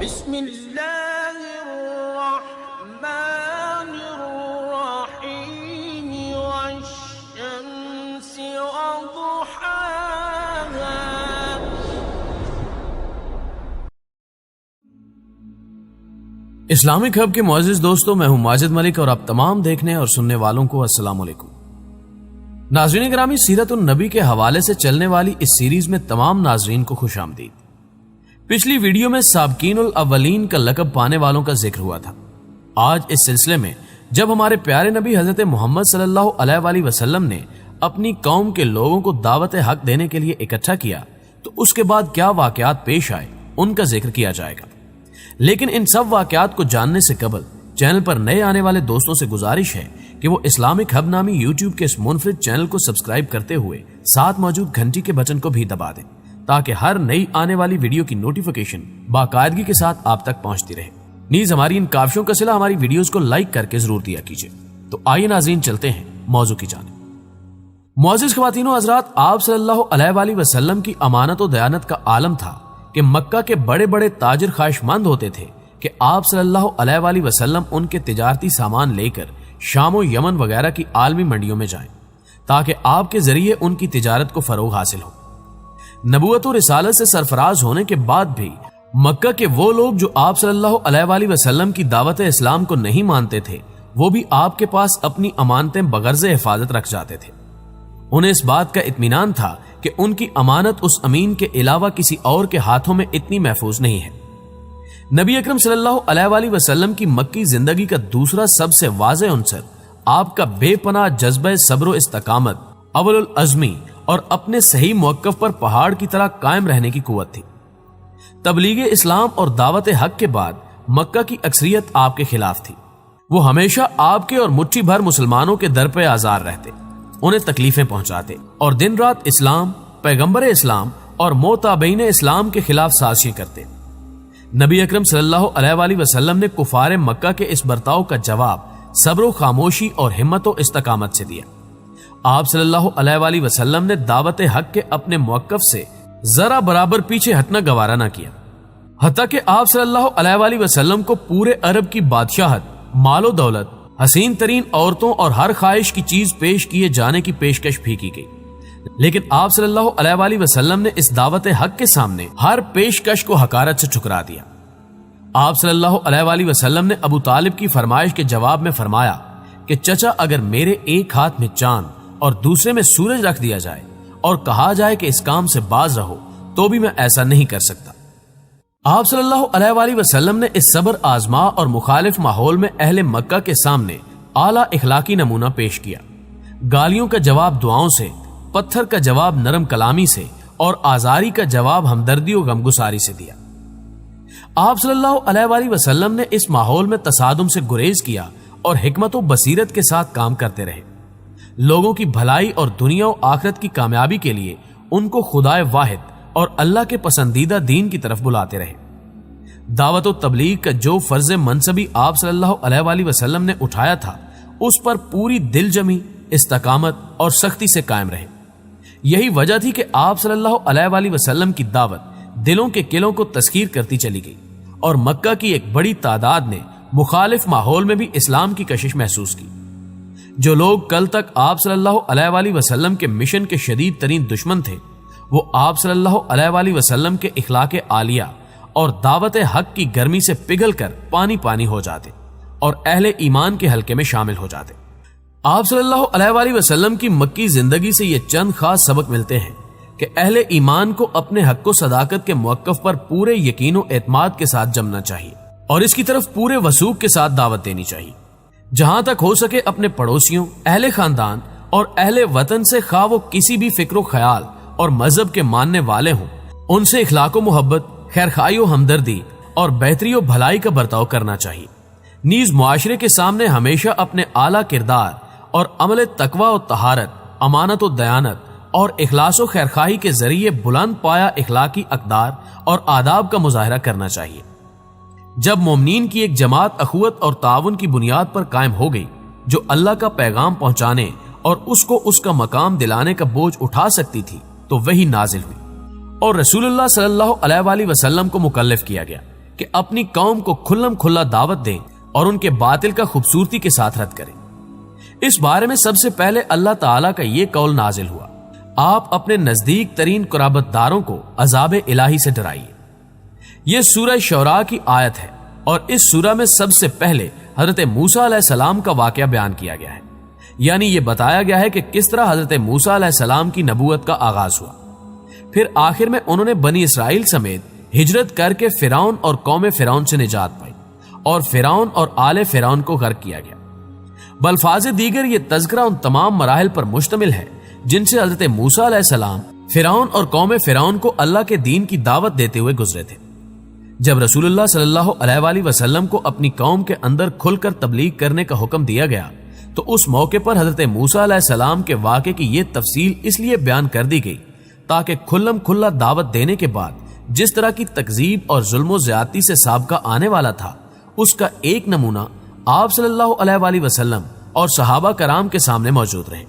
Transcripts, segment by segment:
بسم اللہ الرحمن الرحیم والشمس وضحاها. اسلامک ہب کے معزز دوستوں، میں ہوں ماجد ملک اور آپ تمام دیکھنے اور سننے والوں کو السلام علیکم. ناظرین گرامی، سیرت النبی کے حوالے سے چلنے والی اس سیریز میں تمام ناظرین کو خوش آمدید. پچھلی ویڈیو میں سابقین الاولین کا لقب پانے والوں کا ذکر ہوا تھا. آج اس سلسلے میں جب ہمارے پیارے نبی حضرت محمد صلی اللہ علیہ وآلہ وسلم نے اپنی قوم کے لوگوں کو دعوت حق دینے کے لیے اکٹھا کیا تو اس کے بعد کیا واقعات پیش آئے ان کا ذکر کیا جائے گا. لیکن ان سب واقعات کو جاننے سے قبل چینل پر نئے آنے والے دوستوں سے گزارش ہے کہ وہ اسلامک ہب نامی یوٹیوب کے اس منفرد چینل کو سبسکرائب کرتے ہوئے ساتھ موجود گھنٹی کے بٹن کو بھی دبا دیں تاکہ ہر نئی آنے والی ویڈیو کی نوٹیفیکیشن باقاعدگی کے ساتھ آپ تک پہنچتی رہے. نیز ہماری ان کاوشوں کا صلہ ہماری ویڈیوز کو لائک کر کے ضرور دیا کیجیے. تو آئیے ناظرین چلتے ہیں موضوع کی جانب. معزز خواتین و حضرات، آپ صلی اللہ علیہ وآلہ وسلم کی امانت و دیانت کا عالم تھا کہ مکہ کے بڑے بڑے تاجر خواہش مند ہوتے تھے کہ آپ صلی اللہ علیہ وآلہ وسلم ان کے تجارتی سامان لے کر شام و یمن وغیرہ کی عالمی منڈیوں میں جائیں تاکہ آپ کے ذریعے ان کی تجارت کو فروغ حاصل ہو. نبوت و رسالت سے سرفراز ہونے کے بعد بھی مکہ کے وہ لوگ جو آپ صلی اللہ علیہ وآلہ وسلم کی دعوت اسلام کو نہیں مانتے تھے، وہ بھی آپ کے پاس اپنی امانتیں بغرض حفاظت رکھ جاتے تھے. انہیں اس بات کا اطمینان تھا کہ ان کی امانت اس امین کے علاوہ کسی اور کے ہاتھوں میں اتنی محفوظ نہیں ہے. نبی اکرم صلی اللہ علیہ وآلہ وسلم کی مکی زندگی کا دوسرا سب سے واضح عنصر آپ کا بے پناہ جذبہ صبر و استقامت، اول العزمی اور اپنے صحیح موقف پر پہاڑ کی طرح قائم رہنے کی قوت تھی. تبلیغ اسلام اور دعوت حق کے بعد مکہ کی اکثریت آپ کے خلاف تھی. وہ ہمیشہ آپ کے اور مٹھی بھر مسلمانوں کے در پہ آزار رہتے، انہیں تکلیفیں پہنچاتے اور دن رات اسلام، پیغمبر اسلام اور موتابعین اسلام کے خلاف سازشیں کرتے. نبی اکرم صلی اللہ علیہ وآلہ وسلم نے کفار مکہ کے اس برتاؤ کا جواب صبر و خاموشی اور ہمت و استقامت سے دیا. آپ صلی اللہ علیہ وآلہ وسلم نے دعوت حق کے اپنے موقف سے ذرا برابر پیچھے ہٹنا گوارا نہ کیا، حتیٰ کہ آپ صلی اللہ علیہ وآلہ وسلم کو پورے عرب کی بادشاہت، مال و دولت، حسین ترین عورتوں اور ہر خواہش کی چیز پیش کیے جانے کی پیشکش بھی کی گئی. لیکن آپ صلی اللہ علیہ وآلہ وسلم نے اس دعوت حق کے سامنے ہر پیشکش کو حقارت سے ٹھکرا دیا. آپ صلی اللہ علیہ وآلہ وسلم نے ابو طالب کی فرمائش کے جواب میں فرمایا کہ چچا، اگر میرے ایک ہاتھ میں چاند اور دوسرے میں سورج رکھ دیا جائے اور کہا جائے کہ اس کام سے باز رہو تو بھی میں ایسا نہیں کر سکتا. آپ صلی اللہ علیہ وآلہ وسلم نے اس صبر آزما اور مخالف ماحول میں اہل مکہ کے سامنے اعلیٰ اخلاقی نمونہ پیش کیا. گالیوں کا جواب دعاؤں سے، پتھر کا جواب نرم کلامی سے اور آزاری کا جواب ہمدردی و غمگساری سے دیا. آپ صلی اللہ علیہ وآلہ وسلم نے اس ماحول میں تصادم سے گریز کیا اور حکمت و بصیرت کے ساتھ کام کرتے رہے. لوگوں کی بھلائی اور دنیا و آخرت کی کامیابی کے لیے ان کو خدائے واحد اور اللہ کے پسندیدہ دین کی طرف بلاتے رہے. دعوت و تبلیغ کا جو فرض منصبی آپ صلی اللہ علیہ وآلہ وسلم نے اٹھایا تھا، اس پر پوری دل جمی، استقامت اور سختی سے قائم رہے. یہی وجہ تھی کہ آپ صلی اللہ علیہ وآلہ وسلم کی دعوت دلوں کے قلعوں کو تسخیر کرتی چلی گئی اور مکہ کی ایک بڑی تعداد نے مخالف ماحول میں بھی اسلام کی کشش محسوس کی. جو لوگ کل تک آپ صلی اللہ علیہ وآلہ وسلم کے مشن کے شدید ترین دشمن تھے، وہ آپ صلی اللہ علیہ وآلہ وسلم کے اخلاق عالیہ اور دعوت حق کی گرمی سے پگھل کر پانی پانی ہو جاتے اور اہل ایمان کے حلقے میں شامل ہو جاتے. آپ صلی اللہ علیہ وآلہ وسلم کی مکی زندگی سے یہ چند خاص سبق ملتے ہیں کہ اہل ایمان کو اپنے حق و صداقت کے موقف پر پورے یقین و اعتماد کے ساتھ جمنا چاہیے اور اس کی طرف پورے وثوق کے ساتھ دعوت دینی چاہیے. جہاں تک ہو سکے اپنے پڑوسیوں، اہل خاندان اور اہل وطن سے، خواہ وہ کسی بھی فکر و خیال اور مذہب کے ماننے والے ہوں، ان سے اخلاق و محبت، خیرخواہی و ہمدردی اور بہتری و بھلائی کا برتاؤ کرنا چاہیے. نیز معاشرے کے سامنے ہمیشہ اپنے اعلیٰ کردار اور عمل تقوی و طہارت، امانت و دیانت اور اخلاص و خیرخواہی کے ذریعے بلند پایا اخلاقی اقدار اور آداب کا مظاہرہ کرنا چاہیے. جب مومنین کی ایک جماعت اخوت اور تعاون کی بنیاد پر قائم ہو گئی جو اللہ کا پیغام پہنچانے اور اس کو اس کا مقام دلانے کا بوجھ اٹھا سکتی تھی، تو وہی نازل ہوئی اور رسول اللہ صلی اللہ علیہ وآلہ وسلم کو مکلف کیا گیا کہ اپنی قوم کو کھلم کھلا دعوت دیں اور ان کے باطل کا خوبصورتی کے ساتھ رد کریں۔ اس بارے میں سب سے پہلے اللہ تعالیٰ کا یہ قول نازل ہوا، آپ اپنے نزدیک ترین قرابت داروں کو عذاب الہی سے ڈرائیے۔ یہ سورہ شعراء کی آیت ہے اور اس سورہ میں سب سے پہلے حضرت موسیٰ علیہ السلام کا واقعہ بیان کیا گیا ہے، یعنی یہ بتایا گیا ہے کہ کس طرح حضرت موسیٰ علیہ السلام کی نبوت کا آغاز ہوا۔ پھر آخر میں انہوں نے بنی اسرائیل سمیت ہجرت کر کے فرعون اور قوم فرعون سے نجات پائی اور فرعون اور آل فرعون کو غرق کیا گیا۔ بالفاظ دیگر یہ تذکرہ ان تمام مراحل پر مشتمل ہے جن سے حضرت موسیٰ علیہ السلام فرعون اور قوم فرعون کو اللہ کے دین کی دعوت دیتے ہوئے گزرے تھے۔ جب رسول اللہ صلی اللہ علیہ وآلہ وسلم کو اپنی قوم کے اندر کھل کر تبلیغ کرنے کا حکم دیا گیا تو اس موقع پر حضرت موسیٰ علیہ السلام کے واقعے کی یہ تفصیل اس لیے بیان کر دی گئی تاکہ کھلم کھلا دعوت دینے کے بعد جس طرح کی تکذیب اور ظلم و زیادتی سے سابقہ آنے والا تھا اس کا ایک نمونہ آپ صلی اللہ علیہ وآلہ وسلم اور صحابہ کرام کے سامنے موجود رہے۔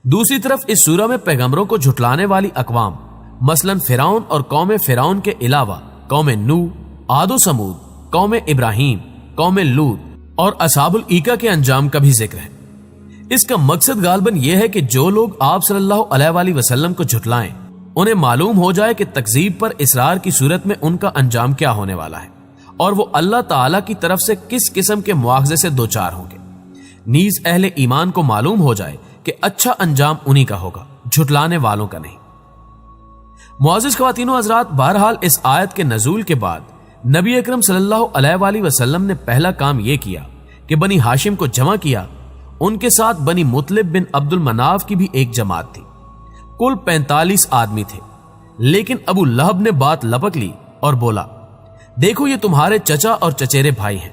دوسری طرف اس سورہ میں پیغمبروں کو جھٹلانے والی اقوام مثلا فرعون اور قوم فرعون کے علاوہ قوم نوح، عاد و سمود، قوم ابراہیم، قوم لوط اور اصحاب الایکہ کے انجام کا بھی ذکر ہے۔ اس کا مقصد غالباً یہ ہے کہ جو لوگ آپ صلی اللہ علیہ وآلہ وسلم کو جھٹلائیں انہیں معلوم ہو جائے کہ تکذیب پر اصرار کی صورت میں ان کا انجام کیا ہونے والا ہے اور وہ اللہ تعالیٰ کی طرف سے کس قسم کے مواخذے سے دوچار ہوں گے۔ نیز اہل ایمان کو معلوم ہو جائے کہ اچھا انجام انہی کا ہوگا، جھٹلانے والوں کا نہیں۔ معزز خواتین و حضرات، بہرحال اس آیت کے نزول کے بعد نبی اکرم صلی اللہ علیہ وآلہ وسلم نے پہلا کام یہ کیا کہ بنی ہاشم کو جمع کیا۔ ان کے ساتھ بنی مطلب بن عبد المناف کی بھی ایک جماعت تھی، کل 45 آدمی تھے۔ لیکن ابو لہب نے بات لپک لی اور بولا، دیکھو یہ تمہارے چچا اور چچیرے بھائی ہیں،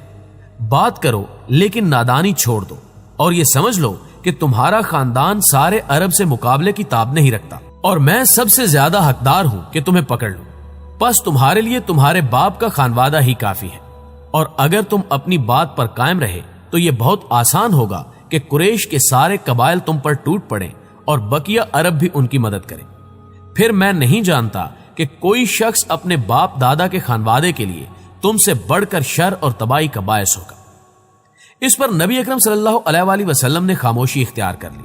بات کرو لیکن نادانی چھوڑ دو اور یہ سمجھ لو کہ تمہارا خاندان سارے عرب سے مقابلے کی تاب نہیں رکھتا اور میں سب سے زیادہ حقدار ہوں کہ تمہیں پکڑ لوں، پس تمہارے لیے تمہارے باپ کا خانوادہ ہی کافی ہے، اور اگر تم اپنی بات پر قائم رہے تو یہ بہت آسان ہوگا کہ قریش کے سارے قبائل تم پر ٹوٹ پڑیں اور بقیہ عرب بھی ان کی مدد کریں۔ پھر میں نہیں جانتا کہ کوئی شخص اپنے باپ دادا کے خانوادے کے لیے تم سے بڑھ کر شر اور تباہی کا باعث ہوگا۔ اس پر نبی اکرم صلی اللہ علیہ وآلہ وسلم نے خاموشی اختیار کر لی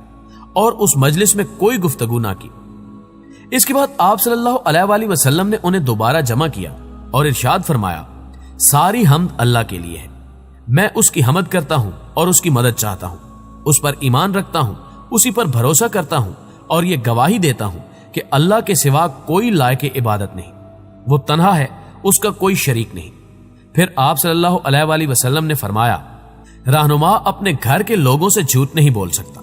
اور اس مجلس میں کوئی گفتگو نہ کی۔ اس کے بعد آپ صلی اللہ علیہ وآلہ وسلم نے انہیں دوبارہ جمع کیا اور ارشاد فرمایا، ساری حمد اللہ کے لیے ہے، میں اس کی حمد کرتا ہوں اور اس کی مدد چاہتا ہوں، اس پر ایمان رکھتا ہوں، اسی پر بھروسہ کرتا ہوں اور یہ گواہی دیتا ہوں کہ اللہ کے سوا کوئی لائق عبادت نہیں، وہ تنہا ہے، اس کا کوئی شریک نہیں۔ پھر آپ صلی اللہ علیہ وآلہ وسلم نے فرمایا، رہنما اپنے گھر کے لوگوں سے جھوٹ نہیں بول سکتا،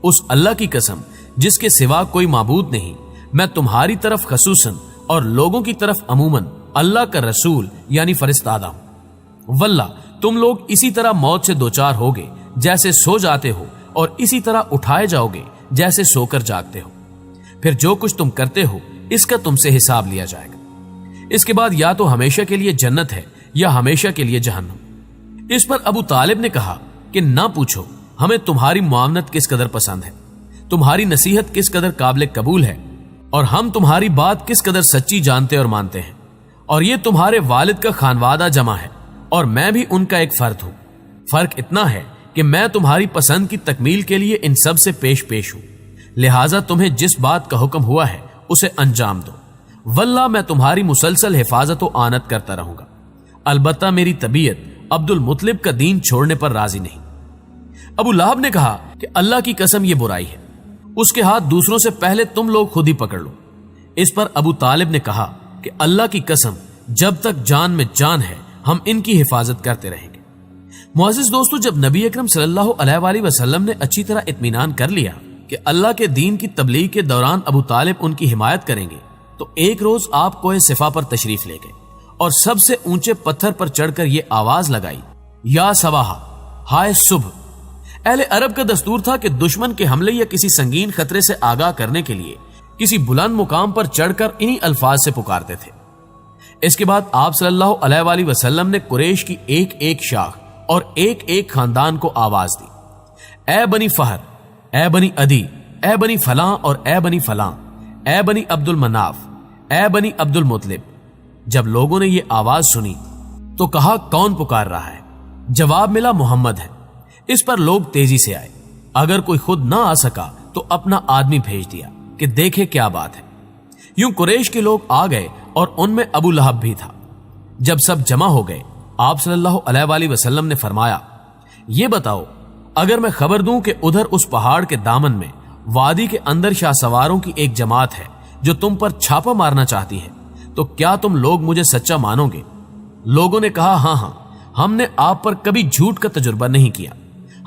اس اللہ کی قسم جس کے سوا کوئی معبود نہیں، میں تمہاری طرف خصوصاً اور لوگوں کی طرف عموماً اللہ کا رسول یعنی فرستادہ ہوں۔ واللہ تم لوگ اسی طرح موت سے دوچار ہوگے جیسے سو جاتے ہو اور اسی طرح اٹھائے جاؤ گے جیسے سو کر جاگتے ہو، پھر جو کچھ تم کرتے ہو اس کا تم سے حساب لیا جائے گا۔ اس کے بعد یا تو ہمیشہ کے لیے جنت ہے یا ہمیشہ کے لیے جہنم۔ اس پر ابو طالب نے کہا کہ نہ پوچھو، ہمیں تمہاری معاونت کس قدر پسند ہے، تمہاری نصیحت کس قدر قابل قبول ہے اور ہم تمہاری بات کس قدر سچی جانتے اور مانتے ہیں، اور یہ تمہارے والد کا خانوادہ جمع ہے اور میں بھی ان کا ایک فرد ہوں۔ فرق اتنا ہے کہ میں تمہاری پسند کی تکمیل کے لیے ان سب سے پیش ہوں، لہٰذا تمہیں جس بات کا حکم ہوا ہے اسے انجام دو، واللہ میں تمہاری مسلسل حفاظت و آنت کرتا رہوں گا، البتہ میری طبیعت عبد المطلب کا دین چھوڑنے پر راضی نہیں۔ ابو لہب نے کہا کہ اللہ کی قسم یہ برائی ہے، اس کے ہاتھ دوسروں سے پہلے تم لوگ خود ہی پکڑ لو۔ اس پر ابو طالب نے کہا کہ اللہ کی قسم جب تک جان میں جان ہے ہم ان کی حفاظت کرتے رہیں گے۔ معزز دوستو، جب نبی اکرم صلی اللہ علیہ وآلہ وسلم نے اچھی طرح اطمینان کر لیا کہ اللہ کے دین کی تبلیغ کے دوران ابو طالب ان کی حمایت کریں گے تو ایک روز آپ کوہ صفا پر تشریف لے گئے اور سب سے اونچے پتھر پر چڑھ کر یہ آواز لگائی، یا صباحا، ہائے صبح۔ اہل عرب کا دستور تھا کہ دشمن کے حملے یا کسی سنگین خطرے سے آگاہ کرنے کے لیے کسی بلند مقام پر چڑھ کر انہی الفاظ سے پکارتے تھے۔ اس کے بعد آپ صلی اللہ علیہ وآلہ وسلم نے قریش کی ایک ایک شاخ اور ایک ایک خاندان کو آواز دی، اے بنی فہر، اے بنی عدی، اے بنی فلاں اور اے بنی فلاں، اے بنی عبد المناف، اے بنی عبد المطلب۔ جب لوگوں نے یہ آواز سنی تو کہا کون پکار رہا ہے؟ جواب ملا محمد ہے۔ اس پر لوگ تیزی سے آئے، اگر کوئی خود نہ آ سکا تو اپنا آدمی بھیج دیا کہ دیکھے کیا بات ہے۔ یوں قریش کے لوگ آ گئے اور ان میں ابو لہب بھی تھا۔ جب سب جمع ہو گئے، آپ صلی اللہ علیہ وآلہ وسلم نے فرمایا، یہ بتاؤ، اگر میں خبر دوں کہ ادھر اس پہاڑ کے دامن میں وادی کے اندر شاہ سواروں کی ایک جماعت ہے جو تم پر چھاپا مارنا چاہتی ہے، تو کیا تم لوگ مجھے سچا مانو گے؟ لوگوں نے کہا ہاں ہاں، ہم نے آپ پر کبھی جھوٹ کا تجربہ نہیں کیا،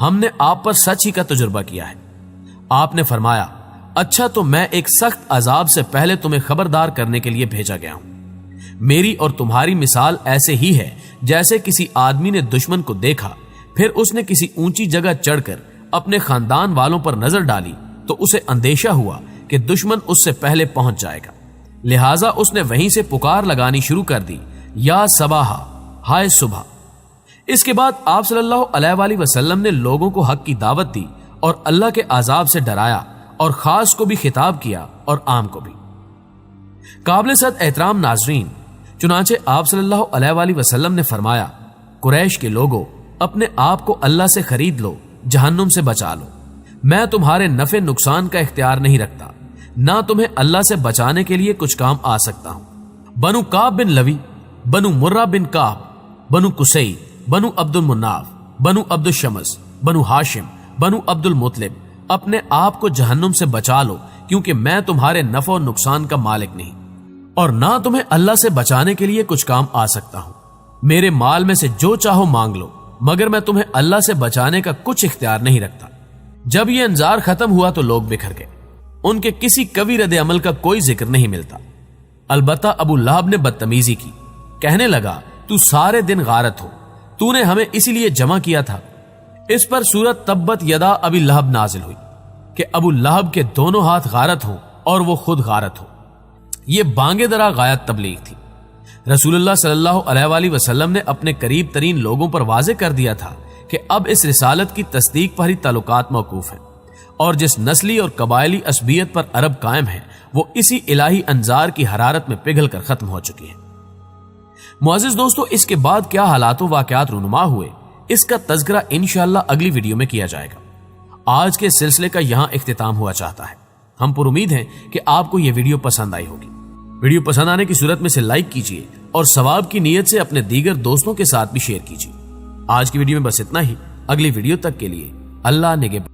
ہم نے آپ پر سچ ہی کا تجربہ کیا ہے۔ آپ نے فرمایا، اچھا تو میں ایک سخت عذاب سے پہلے تمہیں خبردار کرنے کے لیے بھیجا گیا ہوں۔ میری اور تمہاری مثال ایسے ہی ہے جیسے کسی آدمی نے دشمن کو دیکھا، پھر اس نے کسی اونچی جگہ چڑھ کر اپنے خاندان والوں پر نظر ڈالی تو اسے اندیشہ ہوا کہ دشمن اس سے پہلے پہنچ جائے گا، لہٰذا اس نے وہیں سے پکار لگانی شروع کر دی، یا صباحا، ہائے صبح۔ اس کے بعد آپ صلی اللہ علیہ وآلہ وسلم نے لوگوں کو حق کی دعوت دی اور اللہ کے عذاب سے ڈرایا، اور خاص کو بھی خطاب کیا اور عام کو بھی۔ قابل صد احترام ناظرین، چنانچہ آپ صلی اللہ علیہ وآلہ وسلم نے فرمایا، قریش کے لوگوں، اپنے آپ کو اللہ سے خرید لو، جہنم سے بچا لو۔ میں تمہارے نفع نقصان کا اختیار نہیں رکھتا، نہ تمہیں اللہ سے بچانے کے لیے کچھ کام آ سکتا ہوں۔ بنو کعب بن لوی، بنو مرہ بن کعب، بنو قصی، بنو عبد المناف، بنو عبد الشمس، بنو ہاشم، بنو عبد المطلب، اپنے آپ کو جہنم سے بچا لو، کیونکہ میں تمہارے نفع و نقصان کا مالک نہیں، اور نہ تمہیں اللہ سے بچانے کے لیے کچھ کام آ سکتا ہوں۔ میرے مال میں سے جو چاہو مانگ لو، مگر میں تمہیں اللہ سے بچانے کا کچھ اختیار نہیں رکھتا۔ جب یہ انذار ختم ہوا تو لوگ بکھر گئے، ان کے کسی قوی رد عمل کا کوئی ذکر نہیں ملتا۔ البتہ ابو لہب نے بدتمیزی کی، کہنے لگا، تو سارے دن غارت ہو، تو نے ہمیں اسی لیے جمع کیا تھا۔ اس پر سورت تبت یدا ابی لہب نازل ہوئی کہ ابو لہب کے دونوں ہاتھ غارت ہوں اور وہ خود غارت ہو۔ یہ بانگے درا غایت تبلیغ تھی۔ رسول اللہ صلی اللہ علیہ وآلہ وسلم نے اپنے قریب ترین لوگوں پر واضح کر دیا تھا کہ اب اس رسالت کی تصدیق پر ہی تعلقات موقوف ہیں، اور جس نسلی اور قبائلی عصبیت پر عرب قائم ہے وہ اسی الہی انذار کی حرارت میں پگھل کر ختم ہو چکی ہے۔ معزز دوستو، اس کے بعد کیا حالات و واقعات رونما ہوئے، اس کا تذکرہ انشاءاللہ اگلی ویڈیو میں کیا جائے گا۔ آج کے سلسلے کا یہاں اختتام ہوا چاہتا ہے۔ ہم پر امید ہیں کہ آپ کو یہ ویڈیو پسند آئی ہوگی۔ ویڈیو پسند آنے کی صورت میں سے لائک کیجئے اور ثواب کی نیت سے اپنے دیگر دوستوں کے ساتھ بھی شیئر کیجئے۔ آج کی ویڈیو میں بس اتنا ہی۔ اگلی ویڈیو تک کے لیے اللہ نگہبان۔